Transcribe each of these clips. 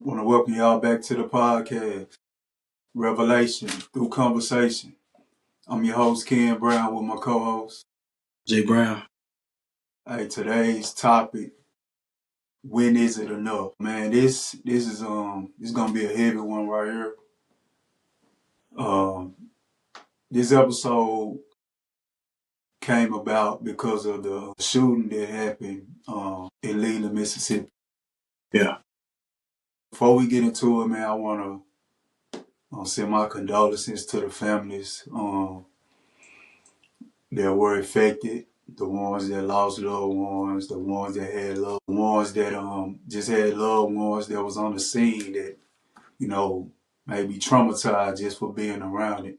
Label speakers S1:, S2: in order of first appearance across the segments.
S1: Want to welcome y'all back to the podcast, Revelation Through Conversation. I'm your host, Ken Brown, with my co-host.
S2: Jay Brown.
S1: Hey, today's topic: when is it enough? Man, this is gonna be a heavy one right here. Um, this episode came about because of the shooting that happened in Leland, Mississippi.
S2: Yeah.
S1: Before we get into it, man, I want to send my condolences to the families that were affected, the ones that lost loved ones, the ones that had loved ones that just had loved ones that was on the scene that, you know, maybe traumatized just for being around it.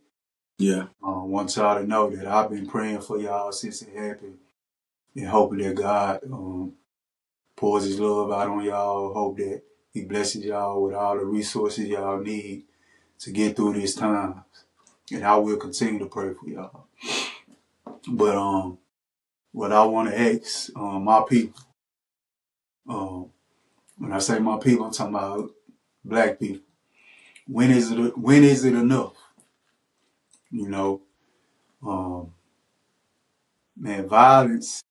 S2: Yeah.
S1: Want y'all to know that I've been praying for y'all since it happened and hoping that God pours his love out on y'all. Hope that he blesses y'all with all the resources y'all need to get through this time. And I will continue to pray for y'all. But what I want to ask my people, when I say my people, I'm talking about black people. When is it enough? You know, um, man, violence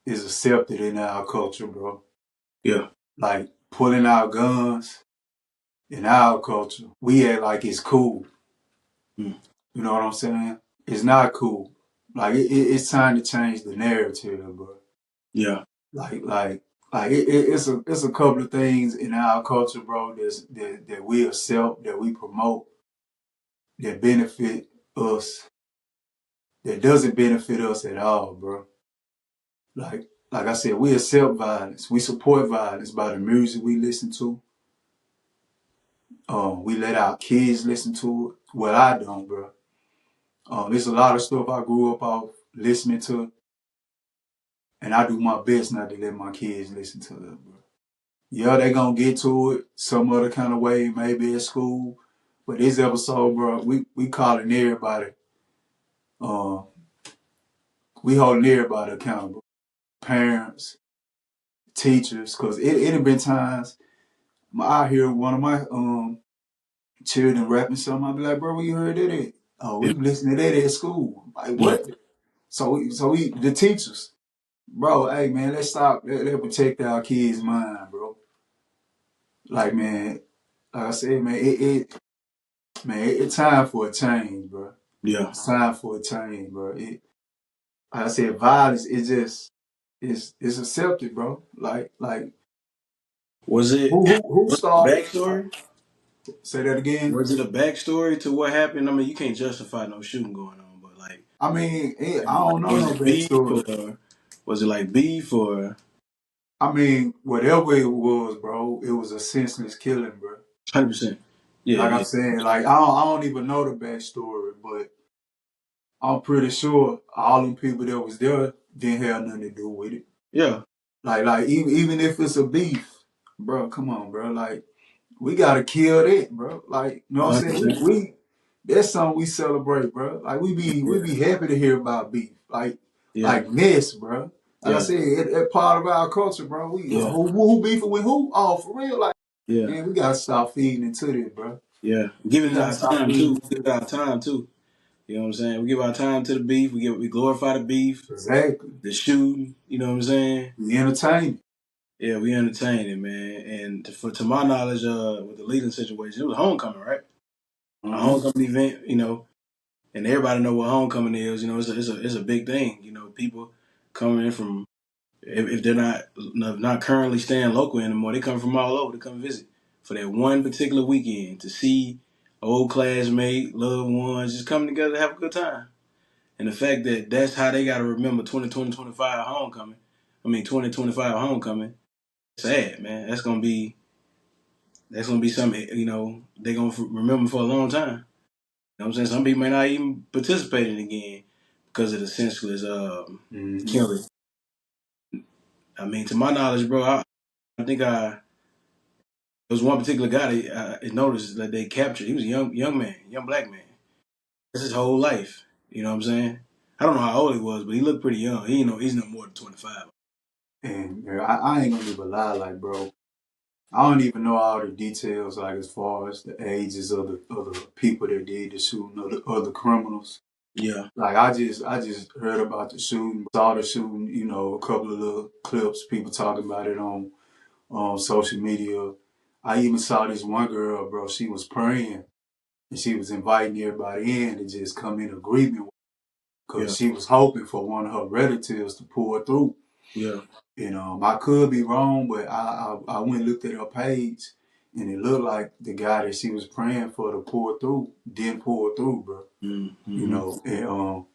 S1: is accepted in our culture, bro.
S2: Yeah.
S1: Like pulling out guns in our culture, we act like it's cool.
S2: Mm.
S1: You know what I'm saying? It's not cool. Like it's time to change the narrative, bro.
S2: Yeah.
S1: Like like it's a couple of things in our culture, bro. That we accept, that we promote, that benefit us, that doesn't benefit us at all, bro. Like I said, we accept violence. We support violence by the music we listen to. We let our kids listen to it. Well, I don't, bro. There's a lot of stuff I grew up off listening to, and I do my best not to let my kids listen to it, bro. Yeah, they gonna get to it some other kind of way, maybe at school. But this episode, bro, we calling everybody. Uh, we holding everybody accountable. Parents, teachers, because it had been times I hear one of my children rapping something. I be like, bro, where you heard that at? Oh,
S2: Yeah.
S1: we listening to that at school. Like
S2: Yeah.
S1: what? So we the teachers, bro. Hey man, let's stop. Let protect our kids' mind, bro. Like man, like I said, man, it's time for a change, bro.
S2: Yeah.
S1: It's time for a change, bro. Like I said, violence is just it's accepted, bro. Like
S2: Was it
S1: who
S2: was it a
S1: started?
S2: backstory?
S1: Say that again.
S2: Was it a backstory to what happened? I mean, you can't justify no shooting going on, but
S1: I mean, I don't
S2: like
S1: know
S2: was
S1: no
S2: it beef
S1: backstory.
S2: or was it like beef or
S1: I mean, whatever it was, bro, it was a senseless killing, bro.
S2: 100%? Yeah.
S1: Like I'm
S2: Yeah.
S1: saying, like I don't even know the backstory, but I'm pretty sure all them people that was there didn't have nothing to do with it.
S2: Yeah.
S1: Like even if it's a beef, bro, come on, bro. Like we gotta kill that, bro. Like you know what I'm saying?
S2: 100%.
S1: We that's something we celebrate, bro. Like we be
S2: Yeah.
S1: happy to hear about beef,
S2: Yeah.
S1: like this, bro. Like I
S2: Yeah.
S1: said, it part of our culture, bro. We
S2: Yeah.
S1: who beefing with who? Oh, for real? Like
S2: Yeah.
S1: man, we gotta stop feeding into this, bro.
S2: Yeah.
S1: We
S2: Giving it
S1: gotta
S2: our
S1: stop
S2: time
S1: feeding
S2: too.
S1: into
S2: Give it
S1: this.
S2: our time too. You know what I'm saying? We give our time to the beef. We glorify the beef,
S1: Exactly.
S2: the shooting. You know what I'm saying?
S1: We entertain.
S2: Yeah, we entertained it, man. And to my knowledge, with the Leland situation, it was homecoming, right? A
S1: Mm-hmm.
S2: homecoming event, and everybody know what homecoming is. It's a big thing. People coming in from if they're not currently staying local anymore, they come from all over to come visit for that one particular weekend to see old classmate, loved ones, just coming together to have a good time. And the fact that that's how they got to remember 2025 homecoming. I mean 2025 homecoming. Sad, man. That's gonna be something they're gonna remember for a long time. You know what I'm saying? Some people may not even participate in again because of the senseless
S1: Mm-hmm.
S2: killing. I mean, to my knowledge, bro, I think there was one particular guy that I noticed that they captured. He was a young man, young black man. That's his whole life. You know what I'm saying? I don't know how old he was, but he looked pretty young. He's no more than 25.
S1: And I ain't gonna even lie, like bro. I don't even know all the details, like as far as the ages of the people that did the shooting, or the other criminals.
S2: Yeah,
S1: Like I just heard about the shooting, saw the shooting. You know, a couple of little clips, people talking about it on social media. I even saw this one girl, bro. She was praying and she was inviting everybody in to just come in agreement
S2: yeah,
S1: because she was hoping for one of her relatives to pull her through.
S2: yeah.
S1: And I could be wrong, but I went and looked at her page, and it looked like the guy that she was praying for to pull through didn't pull through, bro. You
S2: Mm-hmm.
S1: know, and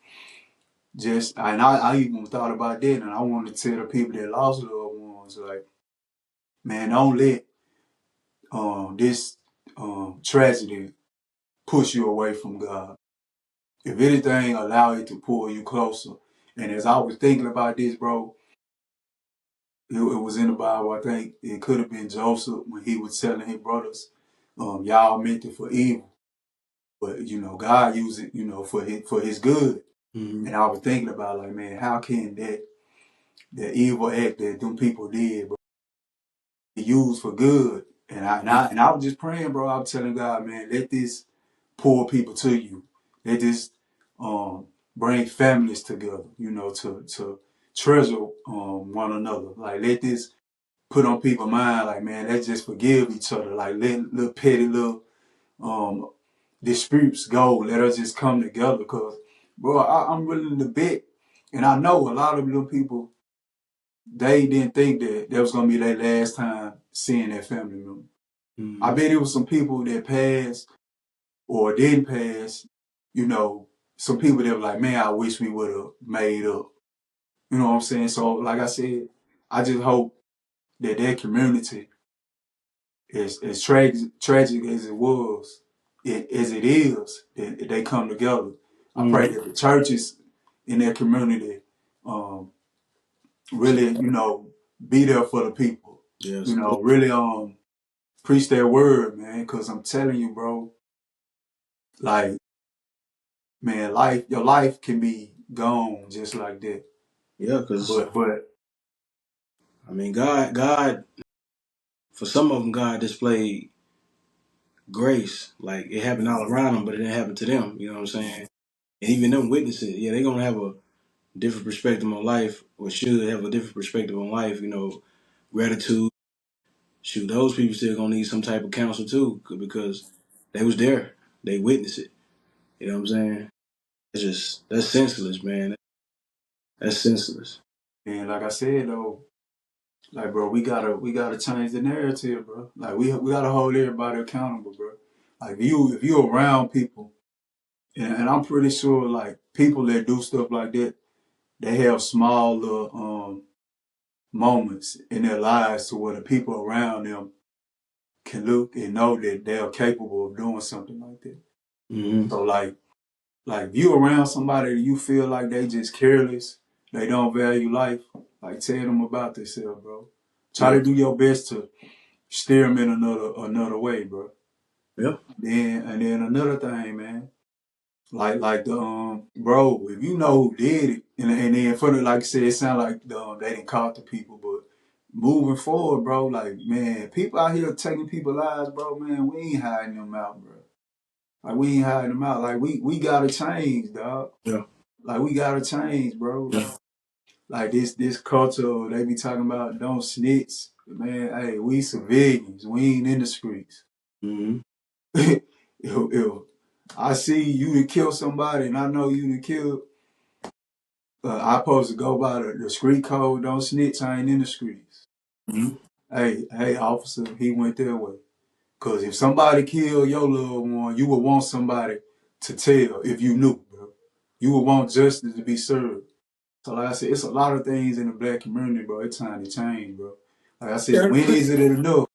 S1: I even thought about that, and I wanted to tell the people that lost loved ones, like, man, don't let this tragedy push you away from God. If anything, allow it to pull you closer. And as I was thinking about this, bro, it was in the Bible. I think it could have been Joseph when he was telling his brothers, y'all meant it for evil, but God used it, for his good.
S2: Mm-hmm.
S1: And I was thinking about, like, man, how can that evil act that them people did, bro, be used for good? And I was just praying, bro. I was telling God, man, let this pull people to you. Let this bring families together, to treasure one another. Like, let this put on people's mind, like, man, let's just forgive each other. Like, let little petty little um disputes go. Let us just come together. Cause, bro, I'm willing to bet, and I know a lot of little people, they didn't think that was gonna be their last time seeing their family member. I
S2: Mm-hmm.
S1: bet it was some people that passed or didn't pass. You know, some people that were like, man, I wish we would have made up. You know what I'm saying? So, like I said, I just hope that community, as tragic as it was, as it is, that they come together. I pray
S2: Mm-hmm.
S1: that the churches in that community really, be there for the people.
S2: Yes.
S1: Really preach their word, man. Cause I'm telling you, bro, like, man, your life can be gone just like that.
S2: Yeah, because
S1: But
S2: I mean, God, for some of them, God displayed grace. Like it happened all around them, but it didn't happen to them. You know what I'm saying? And even them witness it. Yeah, they're gonna have a different perspective on life, or should have a different perspective on life. You know, gratitude. Shoot, those people still gonna need some type of counsel too, because they was there. They witnessed it. You know what I'm saying? That's senseless, man. That's senseless.
S1: and like I said though, like, bro, we gotta change the narrative, bro. Like, we gotta hold everybody accountable, bro. Like, if you around people, and I'm pretty sure, like, people that do stuff like that, they have small little moments in their lives to where the people around them can look and know that they're capable of doing something like that.
S2: Mm-hmm.
S1: So, like if you around somebody that you feel like they just careless, they don't value life, like, tell them about themselves, bro. Try
S2: Yeah.
S1: to do your best to steer them in another way, bro.
S2: Yeah.
S1: And then another thing, man. Like the bro, if you know who did it, and then for the, like I said, it sound like they didn't caught the people, but moving forward, bro, like, man, people out here taking people's lives, bro, man, we ain't hiding them out, bro. Like, we ain't hiding them out. Like, we gotta change, dog.
S2: Yeah.
S1: Like, we gotta change, bro.
S2: Yeah.
S1: Like this culture, they be talking about don't snitch. Man, hey, we civilians. We ain't in the streets.
S2: Mm-hmm.
S1: if I see you to kill somebody and I know you to kill, I supposed to go by the street code. Don't snitch. I ain't in the streets.
S2: Mm-hmm.
S1: Hey, officer, he went their way. Cause if somebody killed your loved one, you would want somebody to tell if you knew, bro. You would want justice to be served. So, like I said, it's a lot of things in the black community, bro. It's time to change, bro. Like I said,
S2: Yeah.
S1: when is it enough?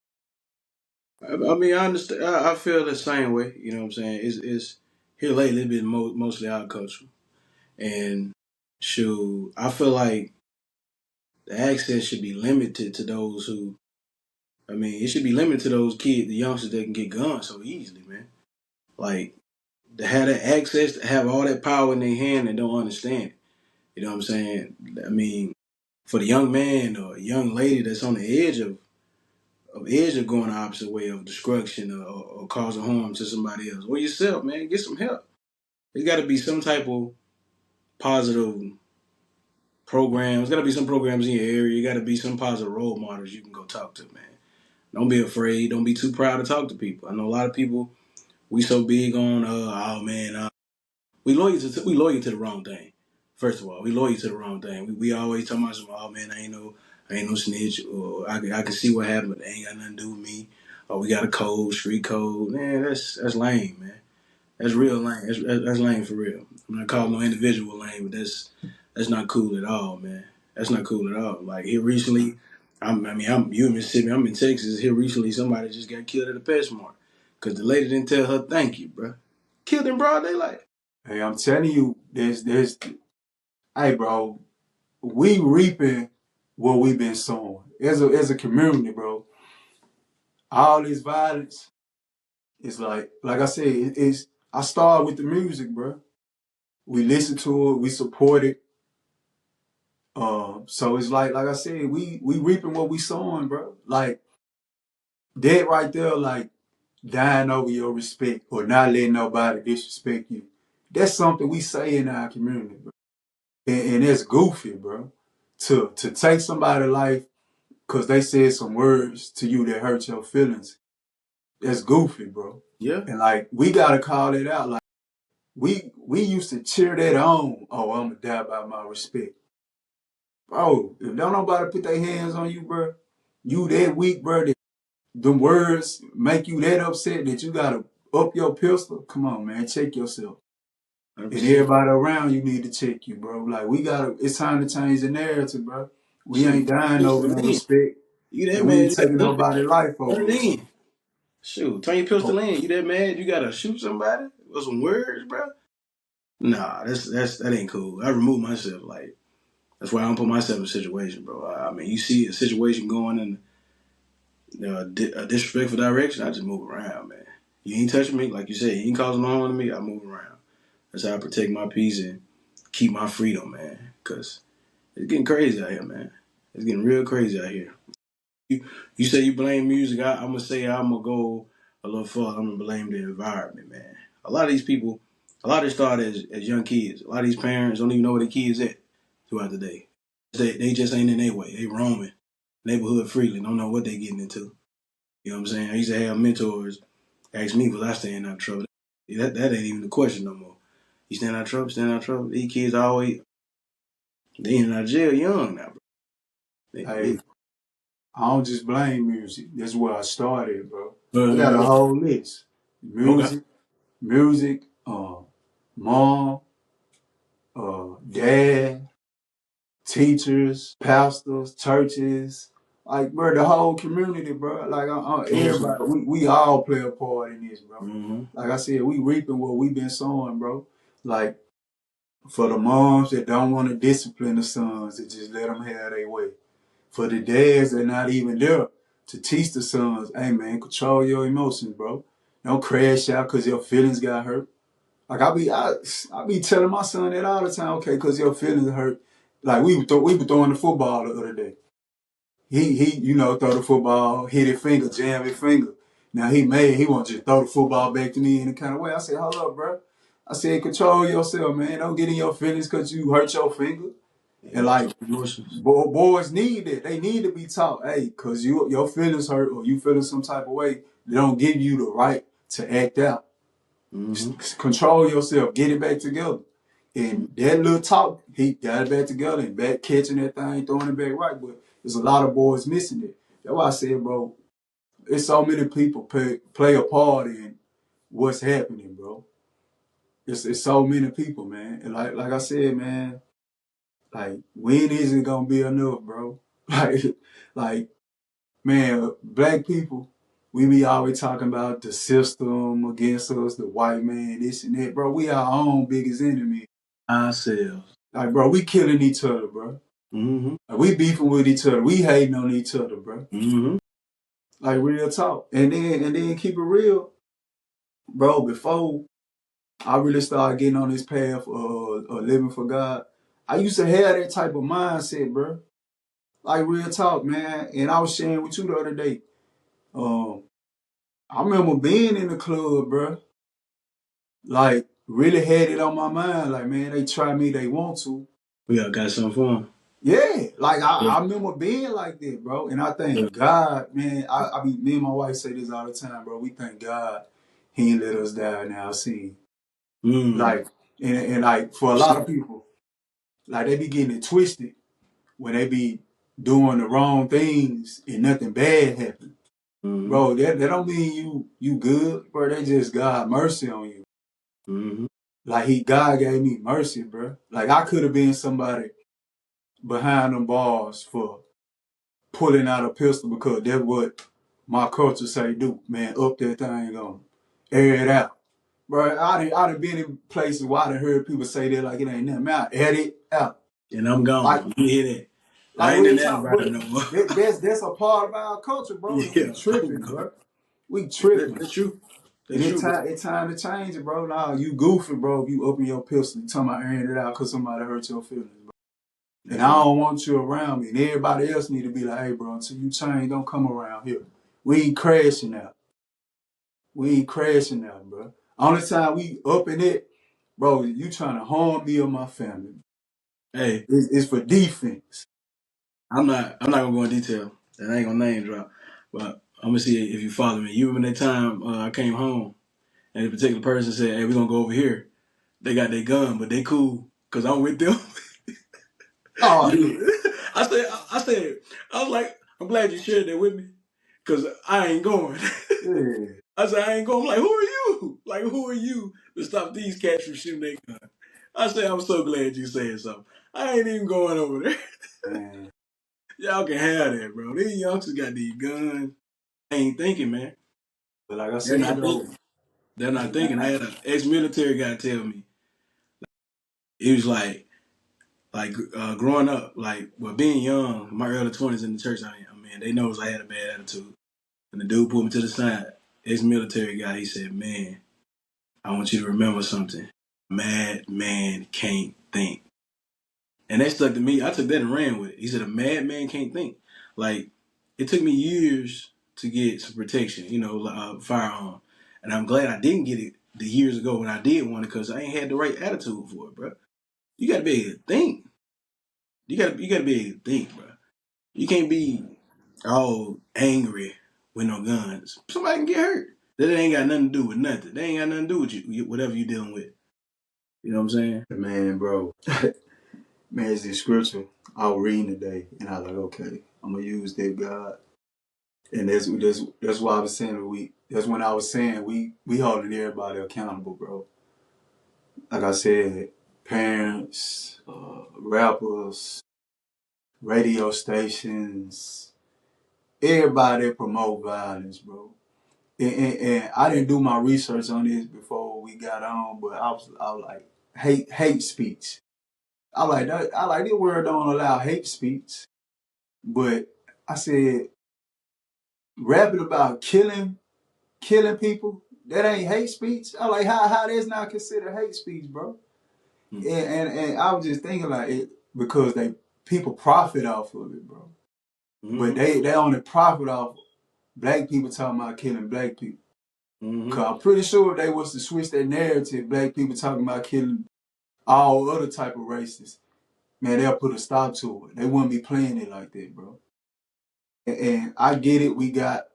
S2: I mean, I understand. I feel the same way. You know what I'm saying? It's here lately been mostly our culture, and shoot, I feel like the access should be limited to those who. I mean, it should be limited to those kids, the youngsters that can get guns so easily, man. Like to have that access, to have all that power in their hand and don't understand it. You know what I'm saying? I mean, for the young man or young lady that's on the edge edge of going the opposite way of destruction or causing harm to somebody else or yourself, man. Get some help. There's got to be some type of positive programs. Got to be some programs in your area. You got to be some positive role models you can go talk to, man. Don't be afraid. Don't be too proud to talk to people. I know a lot of people. We so big on, oh man, we loyal to the wrong thing. First of all, we loyal to the wrong thing. We always talking about some, oh man, I ain't no snitch, or I can see what happened, but they ain't got nothing to do with me. Or we got a code, street code. Man, that's lame, man. That's real lame. That's lame for real. I'm not calling no individual lame, but that's not cool at all, man. That's not cool at all. Like here recently, I'm you in Mississippi, I'm in Texas. Here recently, somebody just got killed at a PetSmart because the lady didn't tell her thank you, bro. Killed in broad daylight.
S1: Hey, I'm telling you, hey, bro, we reaping what we've been sowing as a community, bro. All this violence is like I said, it's. I started with the music, bro. We listen to it, we support it. So it's like I said, we reaping what we sowing, bro. Like that right there, like dying over your respect or not letting nobody disrespect you. That's something we say in our community, bro. And it's goofy, bro. To take somebody's life because they said some words to you that hurt your feelings. That's goofy, bro.
S2: Yeah.
S1: And like we gotta call it out. Like we used to cheer that on. Oh, I'm gonna die by my respect. Bro, if don't nobody put their hands on you, bro, you that weak, bro, that them words make you that upset that you gotta up your pistol. Come on, man, check yourself. And
S2: 100%.
S1: everybody around you need to check you, bro. Like we gotta, it's time to change the narrative, bro. We
S2: Shoot,
S1: ain't dying over
S2: pistol
S1: no
S2: in.
S1: respect,
S2: You that
S1: and we
S2: mad?
S1: ain't
S2: You got
S1: taking
S2: to
S1: nobody's life
S2: turn
S1: over
S2: it
S1: us.
S2: in. Shoot, turn your pistol
S1: Oh,
S2: in. You that mad? You got to shoot somebody with some words, bro? Nah, that ain't cool. I remove myself. Like that's why I don't put myself in a situation, bro. I mean, you see a situation going in a disrespectful direction, I just move around, man. You ain't touching me, like you said. You ain't causing no harm to me. I move around. That's how I protect my peace and keep my freedom, man. Cause it's getting crazy out here, man. It's getting real crazy out here. You say you blame music. I'm gonna say I'm gonna go a little further. I'm gonna blame the environment, man. A lot of these people, a lot of this started as young kids. A lot of these parents don't even know where their kids at throughout the day. They just ain't in their way. They roaming neighborhood freely. Don't know what they getting into. You know what I'm saying? I used to have mentors ask me, was I staying out of trouble? That ain't even the question no more. You staying out of trouble? Staying out of trouble? These kids always they in and out of jail young now, bro.
S1: hey, I don't just blame music. That's where I started, bro. I got a
S2: Uh,
S1: whole list:
S2: okay.
S1: music, mom, dad, teachers, pastors, churches, like bro, the whole community, bro. Like
S2: Mm-hmm.
S1: everybody, we all play a part in this, bro.
S2: Mm-hmm.
S1: Like I said, we reaping what we been sowing, bro. Like for the moms that don't want to discipline the sons, that just let them have their way. For the dads that not even there to teach the sons, hey man, control your emotions, bro. Don't crash out because your feelings got hurt. Like I be telling my son that all the time. Okay, because your feelings hurt. Like we were throwing the football the other day. He throw the football, hit his finger, jam his finger. Now he want to just throw the football back to me in the kind of way. I said, hold up, bro. I said, control yourself, man. Don't get in your feelings because you hurt your finger.
S2: Yeah,
S1: And like
S2: control emotions.
S1: boys need it. They need to be taught, hey, because your feelings hurt or you feeling some type of way. They don't give you the right to act out.
S2: Mm-hmm.
S1: Control yourself. Get it back together.
S2: Mm-hmm.
S1: And that little talk, he got it back together and back catching that thing, throwing it back right. But there's a lot of boys missing it. That's why I said, bro, it's so many people play a part in what's happening, bro. It's so many people, man. And like I said, man, like when is it gonna be enough, bro? Like like man, black people, we be always talking about the system against us, the white man, this and that, bro. We our own biggest enemy.
S2: Ourselves.
S1: Like, bro, we killing each other, bro.
S2: Mm-hmm.
S1: Like, we beefing with each other. We hating on each other, bro.
S2: Mm-hmm.
S1: Like real talk. And then keep it real, bro. Before I really started getting on this path of living for God, I used to have that type of mindset, bro. Like real talk, man. And I was sharing with you the other day. Um, I remember being in the club, bro. Like, really had it on my mind. Like, man, they try me, they want to.
S2: We all got something for him.
S1: Yeah, like
S2: Yeah.
S1: I remember being like that, bro. And I
S2: Yeah.
S1: thank God, man. I mean, me and my wife say this all the time, bro. We thank God He ain't let us die now. See,
S2: Mm.
S1: like, and like for a lot of people, like they be getting it twisted when they be doing the wrong things and nothing bad happen,
S2: Mm-hmm.
S1: bro. That don't mean you good, bro. They just God mercy on you.
S2: Mm-hmm.
S1: Like God gave me mercy, bro. Like I could have been somebody behind them bars for pulling out a pistol because that's what my culture say do. Man, up that thing on, air it out. Bro, I done been in places where I done heard people say that like it ain't nothing. Man, I air it out.
S2: And I'm
S1: Like,
S2: gone. You hear that? I ain't in
S1: real
S2: that
S1: talk, but
S2: environment no more.
S1: that's a part of our culture, bro. And we
S2: Yeah, I'm
S1: tripping,
S2: gone.
S1: bro. We tripping.
S2: That's true.
S1: And
S2: That's true, bro.
S1: it's time to change it, bro. Nah, you goofy, bro. If you open your pistol, you talking about airing it out because somebody hurt your feelings, bro. And
S2: That's
S1: I
S2: right.
S1: don't want you around me. And everybody else need to be like, hey, bro, until you change, don't come around here. We ain't crashing out. We ain't crashing out, bro. Only time we up in it, bro, you trying to harm me or my family.
S2: Hey,
S1: It's for defense.
S2: I'm not gonna go in detail. And I ain't gonna name drop. But I'm gonna see if you follow me. You remember that time I came home and a particular person said, "Hey, we're gonna go over here." They got their gun, but they cool because I'm with them.
S1: Oh,
S2: You
S1: yeah.
S2: know, I was like, I'm glad you shared that with me because I ain't going.
S1: Yeah.
S2: I said, I ain't going. I'm like, who are you? Like, who are you to stop these cats from shooting their gun? I said, I'm so glad you said something. I ain't even going over there.
S1: Man.
S2: Y'all can have that, bro. These youngsters got these guns. They ain't thinking, man.
S1: But like I
S2: They're
S1: said,
S2: not
S1: though,
S2: thinking. They're not thinking. I
S1: man,
S2: had an ex-military guy tell me. He was growing up, being young, my early 20s in the church, I mean, they knows I had a bad attitude. And the dude pulled me to the side. Ex-military guy, he said, man, I want you to remember something. Madman can't think. And that stuck to me. I took that and ran with it. He said, a madman can't think. Like, it took me years to get some protection, firearm. And I'm glad I didn't get it the years ago when I did want it because I ain't had the right attitude for it, bro. You got to be able to think. You gotta be able to think, bro. You can't be all angry with no guns. Somebody can get hurt. That ain't got nothing to do with nothing. They ain't got nothing to do with you, whatever you dealing with. You know what I'm saying?
S1: man, bro. Man, it's this scripture I was reading today, and I was like, okay, I'm gonna use that, God. And that's why I was saying that's when I was saying we holding everybody accountable, bro. Like I said, parents, rappers, radio stations, everybody that promote violence, bro. And I didn't do my research on this before we got on, but I was like hate speech. I like that. I like this word don't allow hate speech, but I said rapping about killing people, that ain't hate speech. I like how that's not considered hate speech, bro. And I was just thinking like it because people profit off of it, bro. But
S2: Mm-hmm.
S1: they only profit off black people talking about killing black people.
S2: Mm-hmm.
S1: Cause I'm pretty sure if they was to switch that narrative, black people talking about killing all other type of races, man, they'll put a stop to it. They wouldn't be playing it like that, bro. And I get it, we got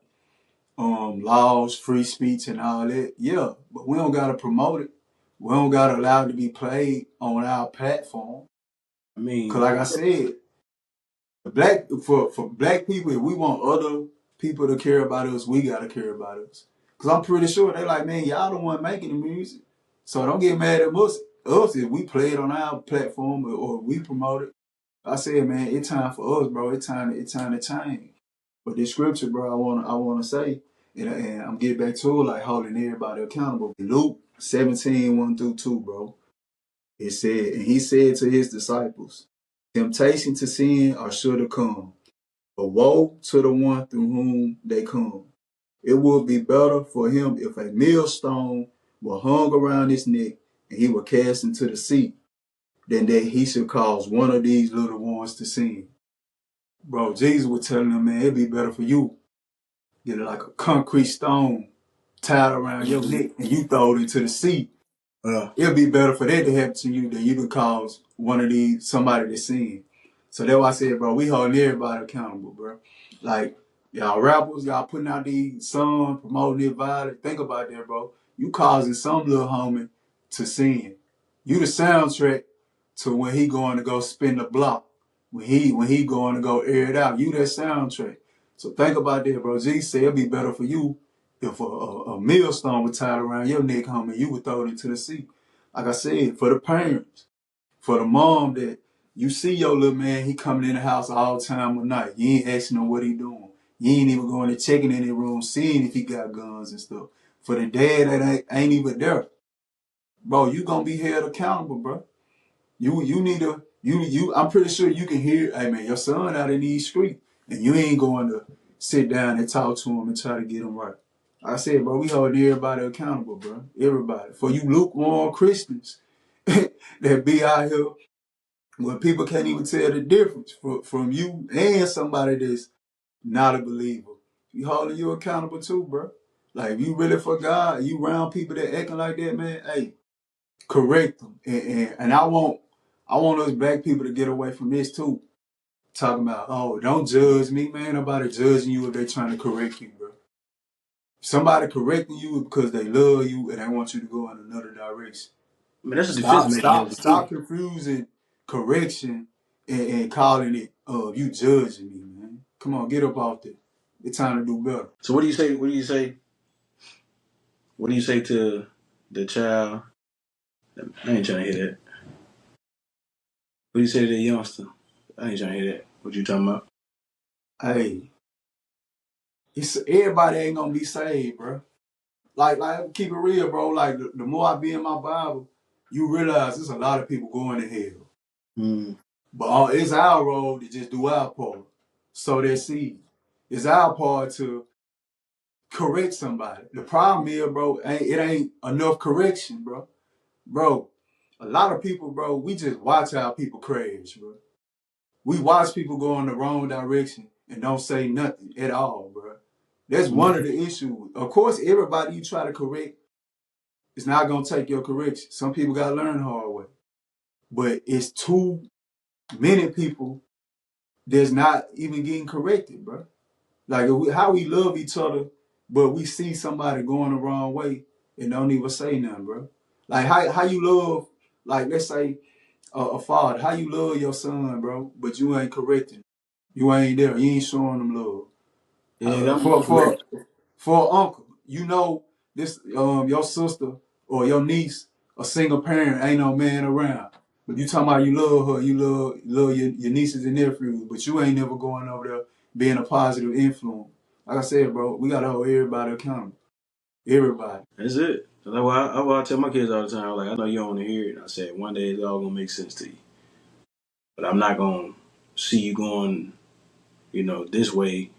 S1: laws, free speech and all that. Yeah, but we don't gotta promote it. We don't gotta allow it to be played on our platform.
S2: I
S1: Cause
S2: mean,
S1: like I said, for black people, if we want other people to care about us, we gotta care about us. Cause I'm pretty sure they like, man, y'all the one making the music. So don't get mad at us if we play it on our platform or we promote it. I said, man, it's time for us, bro. It's time to change. But this scripture, bro, I wanna say, and I'm getting back to it, like holding everybody accountable. Luke 17, 1-2, bro. It said, and he said to his disciples, temptation to sin are sure to come, but woe to the one through whom they come. It would be better for him if a millstone were hung around his neck and he were cast into the sea, than that he should cause one of these little ones to sin. Bro, Jesus was telling them, man, it'd be better for you get like a concrete stone tied around your neck and you throw it into the sea,
S2: Uh,
S1: it'll be better for that to happen to you than you to cause one of these somebody to sin. So that's why I said, bro, we holding everybody accountable, bro. Like y'all rappers, y'all putting out these songs promoting this violence. Think about that, bro. You causing some little homie to sin. You the soundtrack to when he going to go spin the block. When he going to go air it out. You that soundtrack. So think about that, bro. G said it'd be better for you if a millstone was tied around your neck, homie, you would throw it into the sea. Like I said, for the parents, for the mom that you see your little man, he coming in the house all time of night. You ain't asking him what he doing. You ain't even going to checking in the room, seeing if he got guns and stuff. For the dad that ain't even there, bro, you gonna be held accountable, bro. You need to I'm pretty sure you can hear, hey man, your son out in these streets, and you ain't going to sit down and talk to him and try to get him right. Like I said, bro, we holding everybody accountable, bro. Everybody. For you lukewarm Christians that be out here when people can't even tell the difference from you and somebody that's not a believer. We holding you accountable too, bro. Like if you really for God, you around people that acting like that, man, hey, correct them. And I want us black people to get away from this too. Talking about, oh, don't judge me, man. Nobody judging you if they trying to correct you, bro. Somebody correcting you because they love you and they want you to go in another direction.
S2: I mean, that's a defense
S1: Stop
S2: mechanism too.
S1: confusing correction and calling it, you judging me, man. Come on, get up off that. It's time to do better.
S2: So what do you say? What do you say? What do you say to the child? I ain't trying to hear that. What do you say to the youngster? I ain't trying to hear that. What you talking about?
S1: Hey, everybody ain't gonna be saved, bro. Like keep it real, bro. Like the more I be in my Bible, you realize there's a lot of people going to hell.
S2: Mm.
S1: But it's our role to just do our part. Sow that seed. It's our part to correct somebody. The problem is, bro, it ain't enough correction, bro. Bro, a lot of people, bro, we just watch how people crash, bro. We watch people go in the wrong direction and don't say nothing at all, bro. That's one of the issues. Of course, everybody you try to correct is not gonna take your correction. Some people gotta learn the hard way. But it's too many people that's not even getting corrected, bro. Like how we love each other, but we see somebody going the wrong way and don't even say nothing, bro. Like how you love, like let's say a father, how you love your son, bro, but you ain't correcting. You ain't there. You ain't showing them love.
S2: Yeah, I'm
S1: For
S2: correct.
S1: for for an uncle, you know this your sister or your niece, a single parent, ain't no man around. But you talking about you love her, you love your nieces and nephews, but you ain't never going over there being a positive influence. Like I said, bro, we gotta hold everybody accountable. Everybody.
S2: That's it. So that's why I tell my kids all the time. Like, I know you don't want to hear it. And I said, one day it's all gonna make sense to you, but I'm not gonna see you going, this way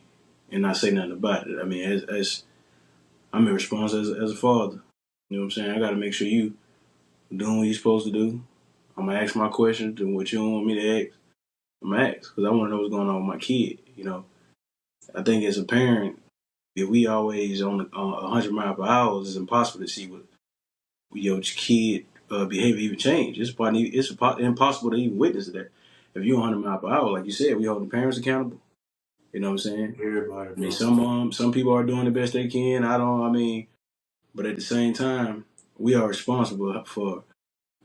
S2: and not say nothing about it. I mean, as I'm in response as a father. You know what I'm saying? I got to make sure you doing what you're supposed to do. I'm gonna ask my questions and what you don't want me to ask. I'm gonna ask because I want to know what's going on with my kid. I think as a parent, if we always on 100 miles per hour, it's impossible to see what your kid behavior even change. It's impossible to even witness that. If you're 100 miles per hour, like you said, we hold the parents accountable. You know what I'm saying?
S1: Everybody,
S2: I mean,
S1: bro.
S2: some people are doing the best they can. I don't. I mean, but at the same time, we are responsible for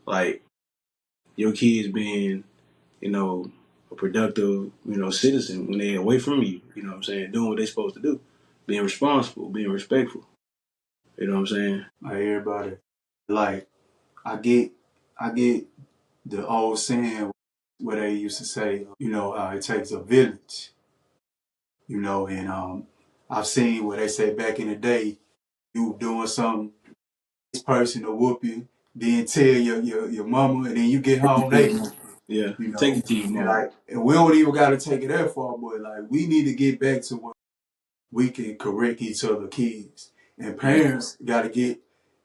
S2: like your kids being, a productive, citizen when they're away from you. You know what I'm saying? Doing what they're supposed to do, being responsible, being respectful. You know what I'm saying?
S1: Like everybody. Like I get the old saying where they used to say, it takes a village, and I've seen where they say back in the day, you doing something, this person will whoop you, then tell your mama, and then you get home, they whoop
S2: Yeah,
S1: you,
S2: take it to your
S1: and
S2: mom.
S1: like, and we don't even got to take it that far, but like, we need to get back to where we can correct each other kids, and
S2: Yeah,
S1: parents got to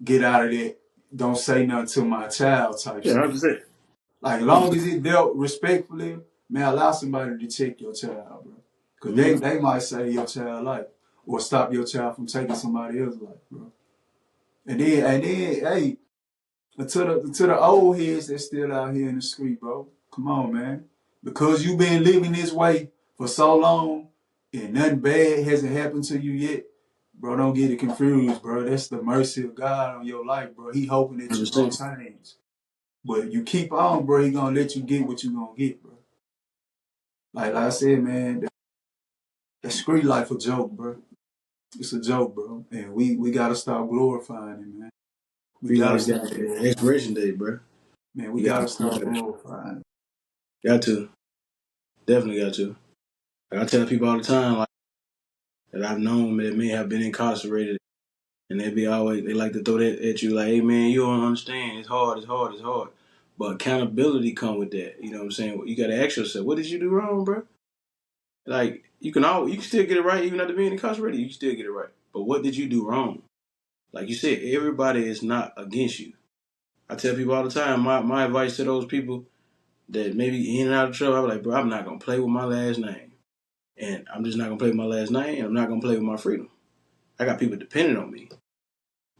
S1: get out of that, don't say nothing to my child type
S2: yeah,
S1: stuff.
S2: 100%.
S1: Like, as long as it dealt respectfully, man, allow somebody to check your child, bro. Because they
S2: Mm-hmm.
S1: might save your child life. or stop your child from taking somebody else's life, bro. And then, hey, to the old heads that's still out here in the street, bro. Come on, man. Because you been living this way for so long and nothing bad hasn't happened to you yet, bro, don't get it confused, bro. That's the mercy of God on your life, bro. He hoping that you gonna
S2: 100%.
S1: change. But you keep on, bro, he gonna let you get what you gonna get, bro. Like I said, man, that street life a joke, bro. It's a joke, bro. And we gotta stop glorifying it, man. We
S2: Free
S1: gotta
S2: life
S1: stop
S2: got an
S1: glorifying
S2: expiration date, bro.
S1: it. Man, we
S2: You got
S1: gotta
S2: to
S1: stop glorifying it.
S2: got to definitely got to. Like I tell people all the time, like that I've known that may have been incarcerated, and they like to throw that at you, like, hey man, you don't understand. It's hard. It's hard. It's hard. But accountability come with that. You know what I'm saying? You got to ask yourself, what did you do wrong, bro? Like you can still get it right even after being incarcerated. You can still get it right. But what did you do wrong? Like you said, everybody is not against you. I tell people all the time, my advice to those people that maybe in and out of trouble, I'm like, bro, I'm not gonna play with my last name. And I'm just not gonna play with my last name, and I'm not gonna play with my freedom. I got people depending on me.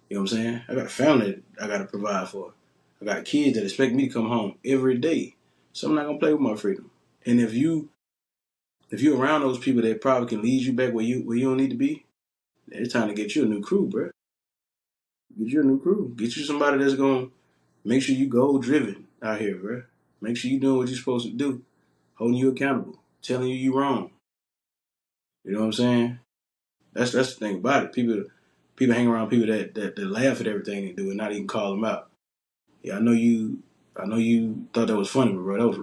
S2: You know what I'm saying? I got a family that I gotta provide for. I got kids that expect me to come home every day. So I'm not gonna play with my freedom. And if you're around those people that probably can lead you back where you don't need to be, it's time to get you a new crew, bro. Get you a new crew. Get you somebody that's gonna make sure you goal driven out here, bro. Make sure you doing what you're supposed to do, holding you accountable, telling you wrong. You know what I'm saying? That's the thing about it. People hang around people that laugh at everything they do and not even call them out. Yeah, I know you thought that was funny, but bro, that was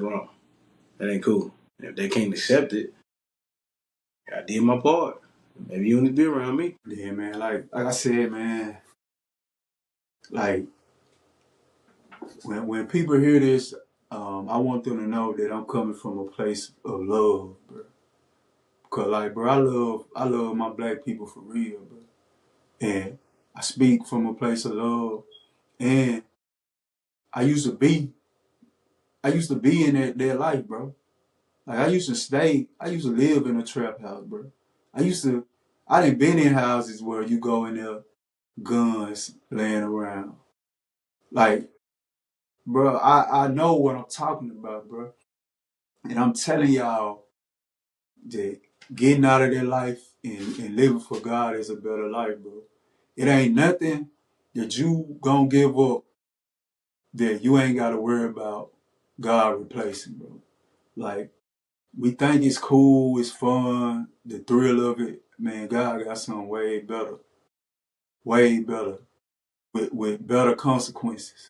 S2: wrong. That ain't cool. And if they can't accept it, I did my part. Maybe you don't need to be around me.
S1: Yeah, man. Like I said, man. Like when people hear this, I want them to know that I'm coming from a place of love, bro. Cause like, bro, I love my black people for real, bro. And I speak from a place of love. And I used to be, I used to be in their life, bro. Like I used to live in a trap house, bro. I didn't been in houses where you go in there, guns laying around. Like, bro, I know what I'm talking about, bro. And I'm telling y'all that getting out of their life and living for God is a better life, bro. It ain't nothing that you gonna give up that you ain't gotta worry about God replacing, bro. Like, we think it's cool, it's fun, the thrill of it. Man, God got something way better, with better consequences.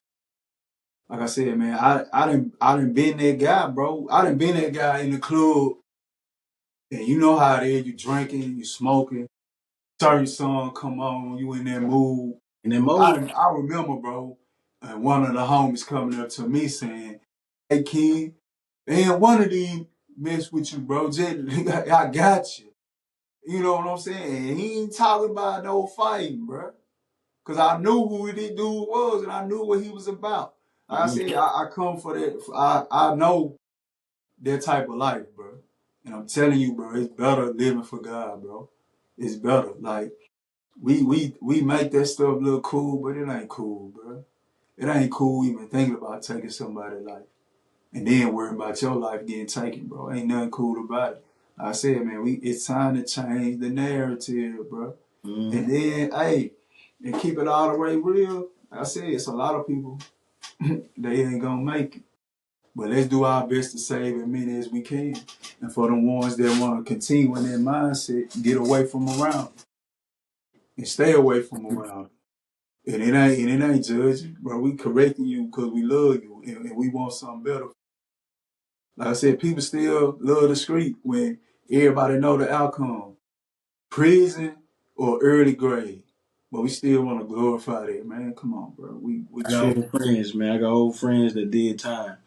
S1: Like I said, man, I done been that guy, bro. I done been that guy in the club, and you know how it is. You drinking, you smoking. Certain song come on, you in that mood.
S2: In that mode,
S1: I remember, bro, and one of the homies coming up to me saying, "Hey, King, ain't one of these mess with you, bro. Just, I got you." You know what I'm saying? And he ain't talking about no fighting, bro. Cause I knew who this dude was and I knew what he was about. Like I said, I come for that. I know that type of life, bro. And I'm telling you, bro, it's better living for God, bro. It's better. Like we make that stuff look cool, but it ain't cool, bro. It ain't cool even thinking about taking somebody's life. And then worrying about your life getting taken, bro. Ain't nothing cool about it. Like I said, man, it's time to change the narrative, bro.
S2: mm-hmm.
S1: And then, hey, and keep it all the way real. Like I said, it's a lot of people they ain't gonna make it. But let's do our best to save as many as we can. And for the ones that want to continue in their mindset, get away from around and stay away from around. And it ain't judging, bro. We correcting you because we love you and we want something better. Like I said, people still love the street when everybody know the outcome. Prison or early grade. But we still want to glorify that, man. Come on, bro. We
S2: I got
S1: tripping.
S2: old friends, man. I got old friends that did time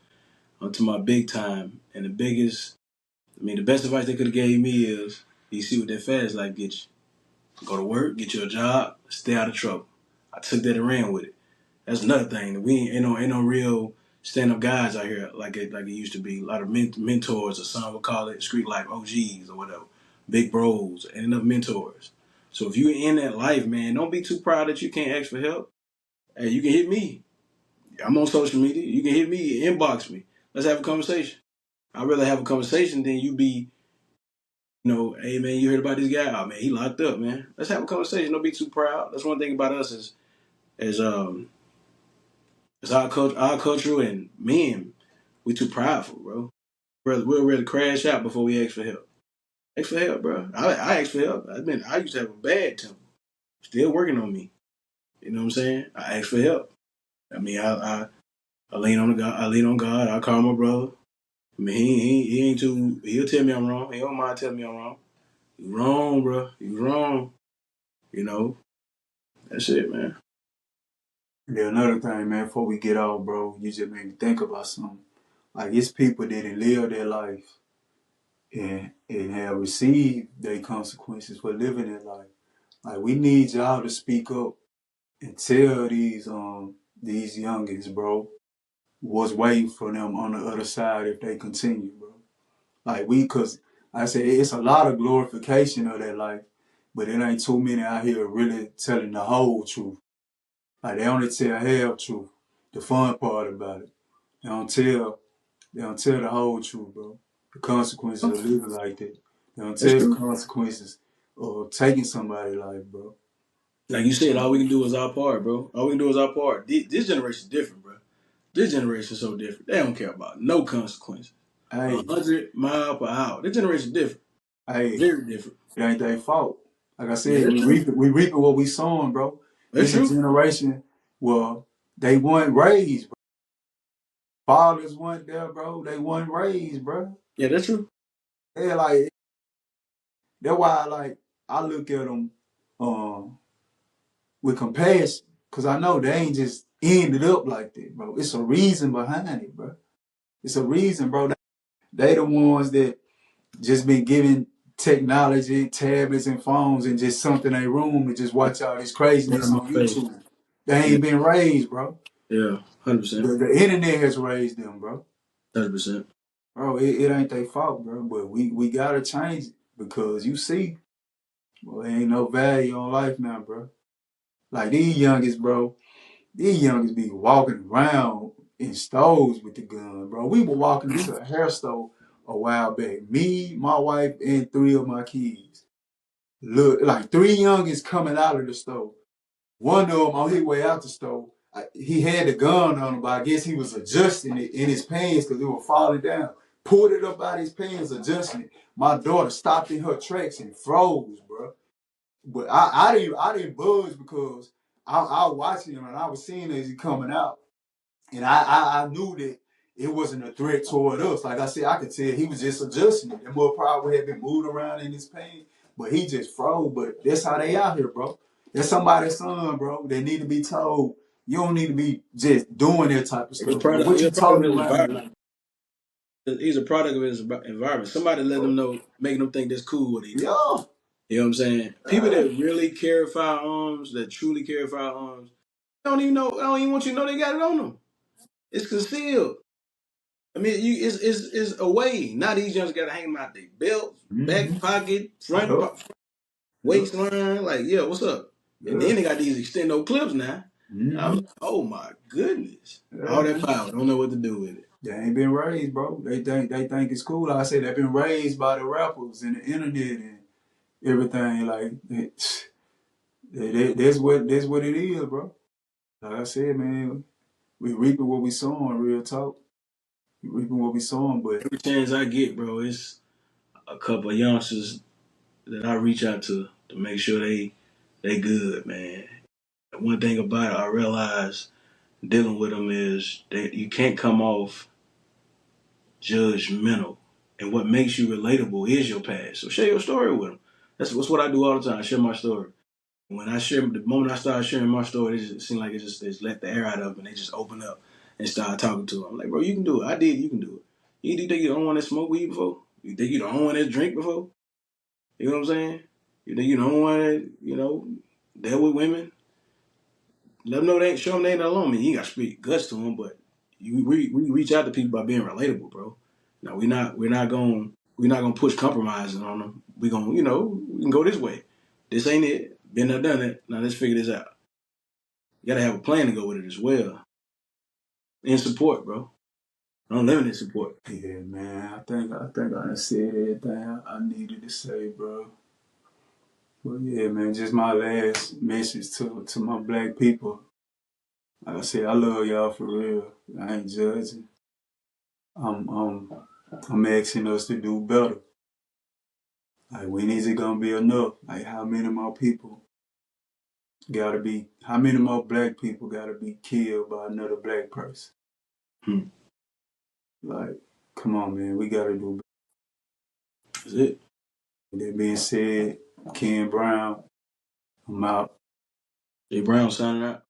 S2: onto my big time. And the best advice they could have gave me is, you see what that fast life gets you. Go to work, get you a job, stay out of trouble. I took that and ran with it. That's another thing. We ain't no real stand up guys out here like it used to be. A lot of mentors, or some would call it street life OGs or whatever. big bros, and enough mentors. So if you're in that life, man, don't be too proud that you can't ask for help. Hey, you can hit me. I'm on social media. You can hit me, inbox me. Let's have a conversation. I'd rather have a conversation than you be, hey man, you heard about this guy? Oh man, he locked up, man. Let's have a conversation. Don't be too proud. That's one thing about us as our culture and men, we too prideful, bro. We'll rather crash out before we ask for help. Ask for help, bro. I ask for help. I used to have a bad temper. Still working on me. You know what I'm saying? I ask for help. I mean, I lean on God. I lean on God. I call my brother. I mean, he ain't too. He'll tell me I'm wrong. He don't mind telling me I'm wrong. You wrong, bro. You wrong. You know. That's it, man.
S1: Yeah, another thing, man, before we get off, bro, you just made me think about something. Like, it's people that didn't live their life and have received their consequences for living their life. Like, we need y'all to speak up and tell these youngins, bro, what's waiting for them on the other side if they continue, bro. Like, cause I say it's a lot of glorification of that life, but it ain't too many out here really telling the whole truth. Like, they only tell half truth. The fun part about it. They don't tell the whole truth, bro. The consequences of living like that. They don't
S2: That's
S1: tell the
S2: true.
S1: consequences of taking somebody's life, bro.
S2: Like you said, all we can do is our part, bro. All we can do is our part. This generation's different, bro. This generation's so different. They don't care about no consequences.
S1: Hey,
S2: 100 mph. This generation's different.
S1: hey,
S2: Very different.
S1: it ain't their fault. Like I
S2: Yeah,
S1: said,
S2: that's true.
S1: we reaping what we sowing, bro.
S2: That's
S1: This a
S2: true.
S1: generation where they weren't raised, bro. Fathers weren't there, bro. They weren't raised, bro.
S2: Yeah, that's true.
S1: They like that's why I look at them with compassion, cause I know they ain't just ended up like that, bro. It's a reason behind it, bro. It's a reason, bro. They the ones that just been given technology, tablets and phones and just something in their room and just watch all this
S2: Right
S1: craziness
S2: in my
S1: on
S2: face.
S1: YouTube. They
S2: Yeah,
S1: ain't been raised, bro.
S2: yeah, 100%.
S1: The internet has raised them, bro.
S2: 100%.
S1: Bro, it ain't their fault, bro. But we gotta change it because you see, well, there ain't no value on life now, bro. Like these youngest, bro. These youngest be walking around in stores with the gun, bro. We were walking into a hair store a while back. Me, my wife, and three of my kids. Look, like three youngins coming out of the store. One of them on his way out the store, he had the gun on him, but I guess he was adjusting it in his pants because it was falling down. Pulled it up out his pants, adjusting it. My daughter stopped in her tracks and froze, bro. But I didn't budge because I was watching him and I was seeing as he coming out. And I knew that it wasn't a threat toward us. Like I said, I could tell he was just adjusting it. And more probably had been moved around in his pain, but he just froze. But that's how they out here, bro. That's somebody's son, bro. They need to be told. You don't need to be just doing that type of
S2: He's a
S1: stuff, bro.
S2: product.
S1: What
S2: He's a
S1: you
S2: product of
S1: talking
S2: his
S1: around here?
S2: environment. He's a product of his environment. Somebody let them know, making them think that's cool what he do.
S1: Yeah.
S2: You know what I'm saying? People that really carry firearms, that truly carry firearms, don't even know. I don't even want you to know they got it on them. It's concealed. I mean, it's a way. Now these youngsters got to hang them out their belt, back
S1: Mm-hmm.
S2: pocket,
S1: Yep. Yep.
S2: waistline. Like, yeah, what's up? And
S1: Yeah.
S2: then they got these extendo clips now. I'm
S1: Mm-hmm.
S2: like, oh my goodness,
S1: Yeah,
S2: all that
S1: man.
S2: power. Don't know what to do with it.
S1: They ain't been raised, bro. They think it's cool. Like I said, they've been raised by the rappers and the internet and everything. Like that's what it is, bro. Like I said, man, we reaping what we sowing. Real talk, we reaping what we sowing. But
S2: Every chance I get, bro, it's a couple of youngsters that I reach out to make sure they good, man. One thing about it, I realize dealing with them is that you can't come off judgmental. And what makes you relatable is your past. So share your story with them. That's what I do all the time. I share my story. When I share, the moment I start sharing my story, it seems like they just let the air out of them and they just open up and start talking to them. I'm like, bro, you can do it. I did. You can do it. You think you the only one that smoked weed before? You think you the only one that drink before? You know what I'm saying? You think you the only one that dealt with women? Let them know they ain't show them they ain't alone. I mean, you got to speak guts to them, but we reach out to people by being relatable, bro. No, we're not gonna push compromising on them. we gonna, we can go this way. This ain't it. Been there, done it. Now let's figure this out. You gotta have a plan to go with it as well. And support, bro. Unlimited support.
S1: Yeah, man. I think I done said everything I needed to say, bro. Well, yeah, man. Just my last message to my black people. Like I said, I love y'all for real. I ain't judging. I'm um I'm asking us to do better. Like, when is it gonna be enough? Like, how many more people gotta be? How many more black people gotta be killed by another black person?
S2: Hmm.
S1: Like, come on, man, we gotta do better.
S2: That's it.
S1: That being said, Ken Brown, I'm out.
S2: Jay Brown signing out.